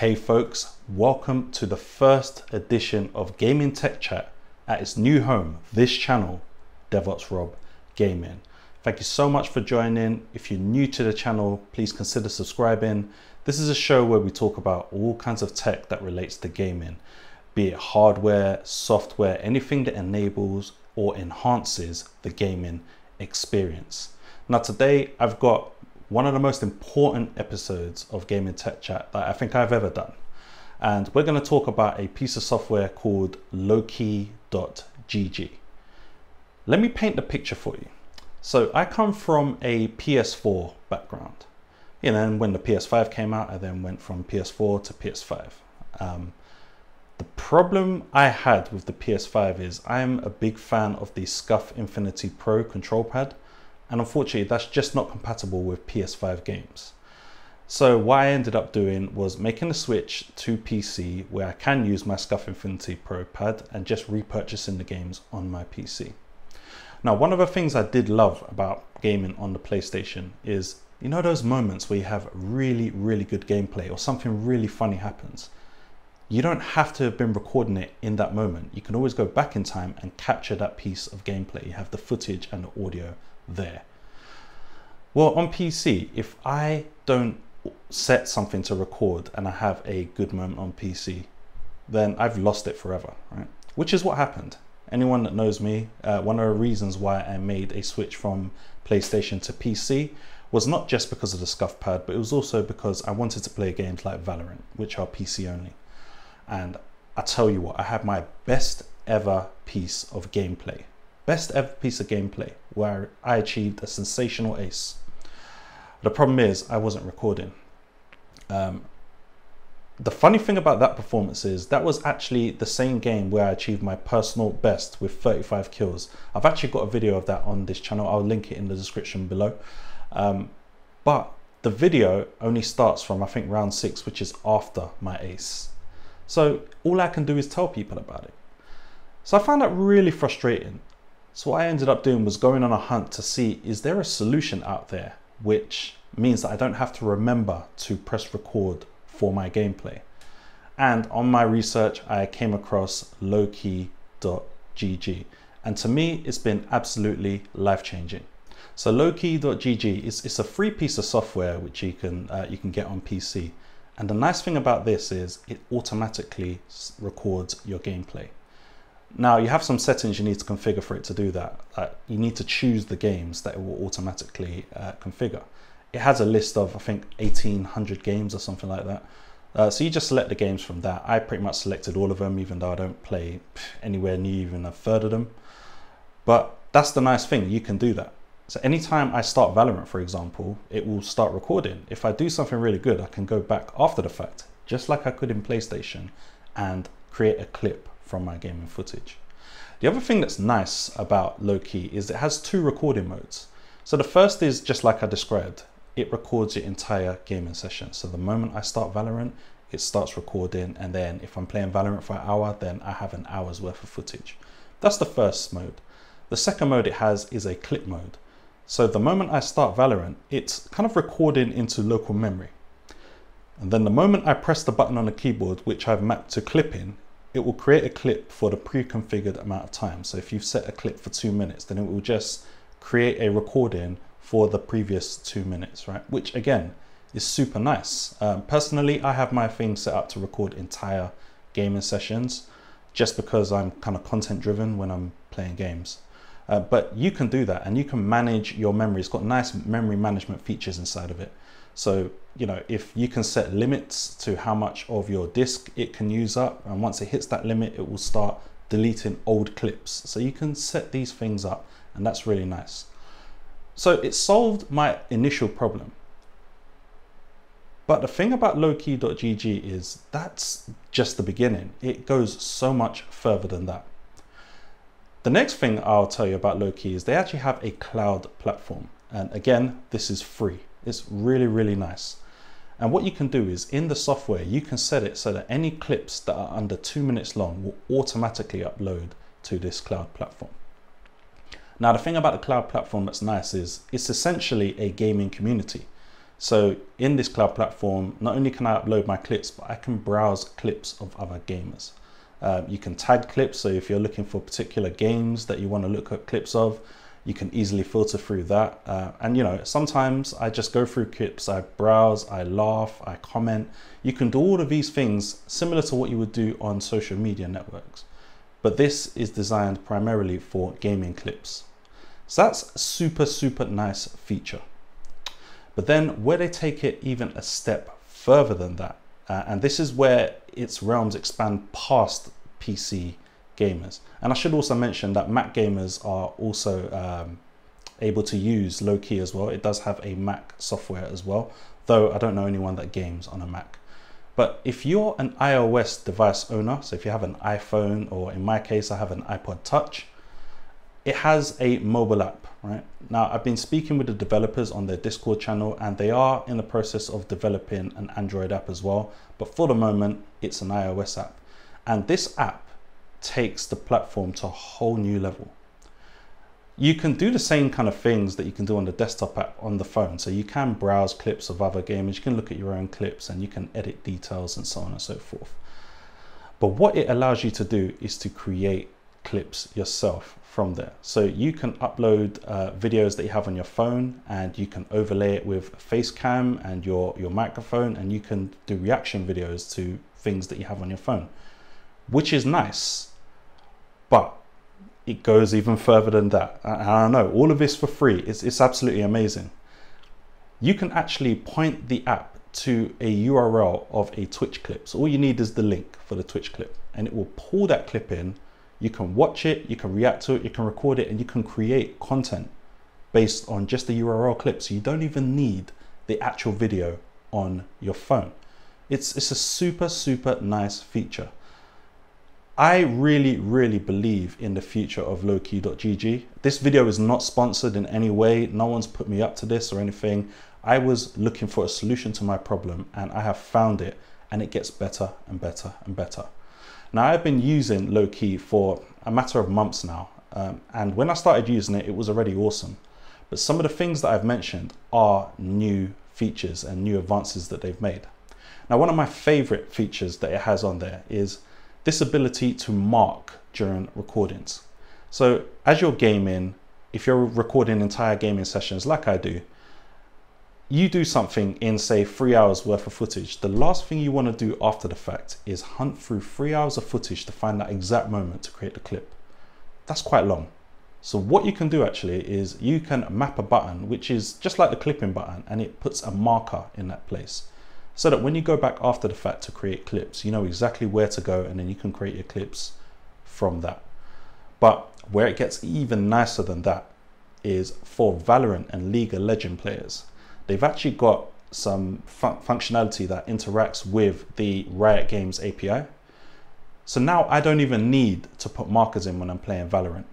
Hey folks, welcome to the first edition of Gaming Tech Chat at its new home, this channel, DevOps Rob Gaming. Thank you so much for joining. If you're new to the channel, please consider subscribing. This is a show where we talk about all kinds of tech that relates to gaming, be it hardware, software, anything that enables or enhances the gaming experience. Now today I've got one of the most important episodes of Gaming Tech Chat that I think I've ever done. And we're going to talk about a piece of software called Loki.gg. Let me paint the picture for you. So I come from a PS4 background. You know, and when the PS5 came out, I then went from PS4 to PS5. The problem I had with the PS5 is I'm a big fan of the SCUF Infinity Pro control pad. And unfortunately, that's just not compatible with PS5 games. So what I ended up doing was making a switch to PC where I can use my SCUF Infinity Pro pad and just repurchasing the games on my PC. Now, one of the things I did love about gaming on the PlayStation is, you know, those moments where you have really, really good gameplay or something really funny happens. You don't have to have been recording it in that moment. You can always go back in time and capture that piece of gameplay. You have the footage and the audio there. Well, on PC, if I don't set something to record and I have a good moment on PC, then I've lost it forever, right? Which is what happened. Anyone that knows me, one of the reasons why I made a switch from PlayStation to PC was not just because of the SCUF pad, but it was also because I wanted to play games like Valorant, which are PC only. And I tell you what, I had my best ever piece of gameplay. Best ever piece of gameplay where I achieved a sensational ace. The problem is I wasn't recording. The funny thing about that performance is that was actually the same game where I achieved my personal best with 35 kills. I've actually got a video of that on this channel. I'll link it in the description below. But the video only starts from, I think, round 6, which is after my ace. So all I can do is tell people about it. So I found that really frustrating. So what I ended up doing was going on a hunt to see, is there a solution out there which means that I don't have to remember to press record for my gameplay? And on my research, I came across Loki.gg. And to me, it's been absolutely life-changing. So Loki.gg is a free piece of software which you can get on PC. And the nice thing about this is it automatically records your gameplay. Now, you have some settings you need to configure for it to do that. You need to choose the games that it will automatically configure. It has a list of, I think, 1,800 games or something like that. So you just select the games from that. I pretty much selected all of them, even though I don't play anywhere near even a third of them. But that's the nice thing, you can do that. So anytime I start Valorant, for example, it will start recording. If I do something really good, I can go back after the fact, just like I could in PlayStation, and create a clip from my gaming footage. The other thing that's nice about Loki is it has 2 recording modes. So the first is just like I described, it records your entire gaming session. So the moment I start Valorant, it starts recording, and then if I'm playing Valorant for an hour, then I have an hour's worth of footage. That's the first mode. The second mode it has is a clip mode. So the moment I start Valorant, it's kind of recording into local memory. And then the moment I press the button on the keyboard, which I've mapped to clipping, it will create a clip for the pre-configured amount of time. So if you've set a clip for 2 minutes, then it will just create a recording for the previous 2 minutes, right? Which again, is super nice. Personally, I have my thing set up to record entire gaming sessions just because I'm kind of content driven when I'm playing games. But you can do that and you can manage your memory. It's got nice memory management features inside of it. So, you know, if you can set limits to how much of your disk it can use up, and once it hits that limit, it will start deleting old clips. So you can set these things up, and that's really nice. So it solved my initial problem. But the thing about Loki.gg is that's just the beginning. It goes so much further than that. The next thing I'll tell you about Loki is they actually have a cloud platform. And again, this is free. It's really, really nice. And what you can do is in the software, you can set it so that any clips that are under 2 minutes long will automatically upload to this cloud platform. Now, the thing about the cloud platform that's nice is it's essentially a gaming community. So in this cloud platform, not only can I upload my clips, but I can browse clips of other gamers. You can tag clips. So if you're looking for particular games that you want to look at clips of, you can easily filter through that. And you know, sometimes I just go through clips, I browse, I laugh, I comment. You can do all of these things similar to what you would do on social media networks. But this is designed primarily for gaming clips. So that's a super, super nice feature. But then where they take it even a step further than that, and this is where its realms expand past PC gamers. And I should also mention that Mac gamers are also able to use Loki as well. It does have a Mac software as well, though I don't know anyone that games on a Mac. But if you're an iOS device owner, so if you have an iPhone, or in my case, I have an iPod Touch, it has a mobile app, right? Now, I've been speaking with the developers on their Discord channel, and they are in the process of developing an Android app as well. But for the moment, it's an iOS app. And this app takes the platform to a whole new level. You can do the same kind of things that you can do on the desktop app on the phone. So you can browse clips of other gamers, you can look at your own clips, and you can edit details and so on and so forth. But what it allows you to do is to create clips yourself from there. So you can upload videos that you have on your phone, and you can overlay it with Facecam and your microphone, and you can do reaction videos to things that you have on your phone, which is nice, but it goes even further than that. And I don't know, all of this for free, it's absolutely amazing. You can actually point the app to a URL of a Twitch clip. So all you need is the link for the Twitch clip, and it will pull that clip in. You can watch it, you can react to it, you can record it, and you can create content based on just the URL clip. So you don't even need the actual video on your phone. It's a super, super nice feature. I really, really believe in the future of Loki.gg. This video is not sponsored in any way. No one's put me up to this or anything. I was looking for a solution to my problem, and I have found it, and it gets better and better and better. Now, I've been using Loki for a matter of months now, and when I started using it, it was already awesome. But some of the things that I've mentioned are new features and new advances that they've made. Now, one of my favorite features that it has on there is this ability to mark during recordings. So as you're gaming, if you're recording entire gaming sessions like I do, you do something in, say, 3 hours worth of footage. The last thing you want to do after the fact is hunt through 3 hours of footage to find that exact moment to create the clip. That's quite long. So what you can do actually is you can map a button, which is just like the clipping button, and it puts a marker in that place, so that when you go back after the fact to create clips, you know exactly where to go, and then you can create your clips from that. But where it gets even nicer than that is for Valorant and League of Legends players. They've actually got some functionality that interacts with the Riot Games API. So now I don't even need to put markers in when I'm playing Valorant.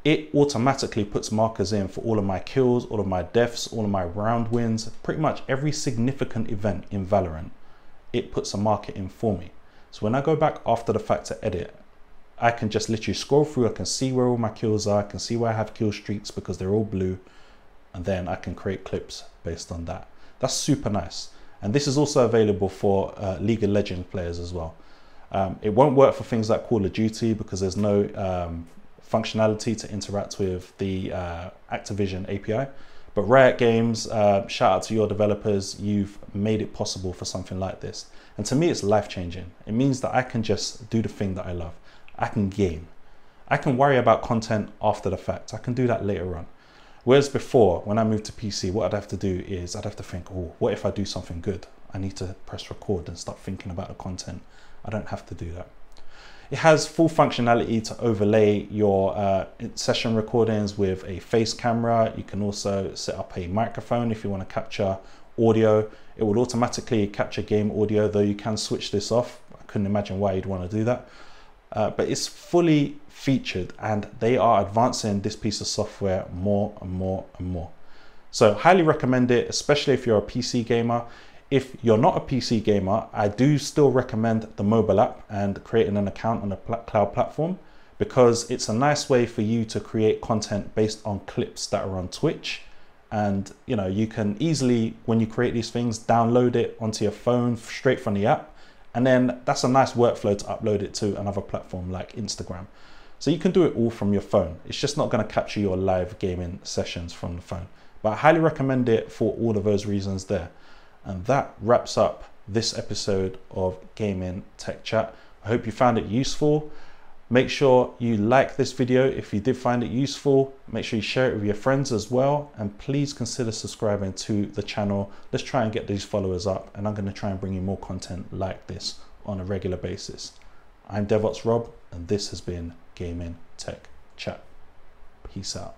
It automatically puts markers in for all of my kills, all of my deaths, all of my round wins, pretty much every significant event in Valorant. It puts a marker in for me. So when I go back after the fact to edit, I can just literally scroll through, I can see where all my kills are, I can see where I have kill streaks because they're all blue, and then I can create clips based on that. That's super nice. And this is also available for League of Legends players as well. It won't work for things like Call of Duty because there's no functionality to interact with the Activision API. But Riot Games, shout out to your developers, you've made it possible for something like this. And to me, it's life-changing. It means that I can just do the thing that I love. I can game. I can worry about content after the fact. I can do that later on. Whereas before, when I moved to PC, what I'd have to do is I'd have to think, oh, what if I do something good? I need to press record and start thinking about the content. I don't have to do that. It has full functionality to overlay your session recordings with a face camera. You can also set up a microphone if you want to capture audio. It will automatically capture game audio, though you can switch this off. I couldn't imagine why you'd want to do that. But it's fully featured, and they are advancing this piece of software more and more and more. So highly recommend it, especially if you're a PC gamer. If you're not a PC gamer, I do still recommend the mobile app and creating an account on the cloud platform, because it's a nice way for you to create content based on clips that are on Twitch And you can easily, when you create these things, download it onto your phone straight from the app. And then that's a nice workflow to upload it to another platform like Instagram. So you can do it all from your phone. It's just not going to capture your live gaming sessions from the phone. But I highly recommend it for all of those reasons there. And that wraps up this episode of Gaming Tech Chat. I hope you found it useful. Make sure you like this video if you did find it useful. Make sure you share it with your friends as well. And please consider subscribing to the channel. Let's try and get these followers up. And I'm going to try and bring you more content like this on a regular basis. I'm DevOps Rob, and this has been Gaming Tech Chat. Peace out.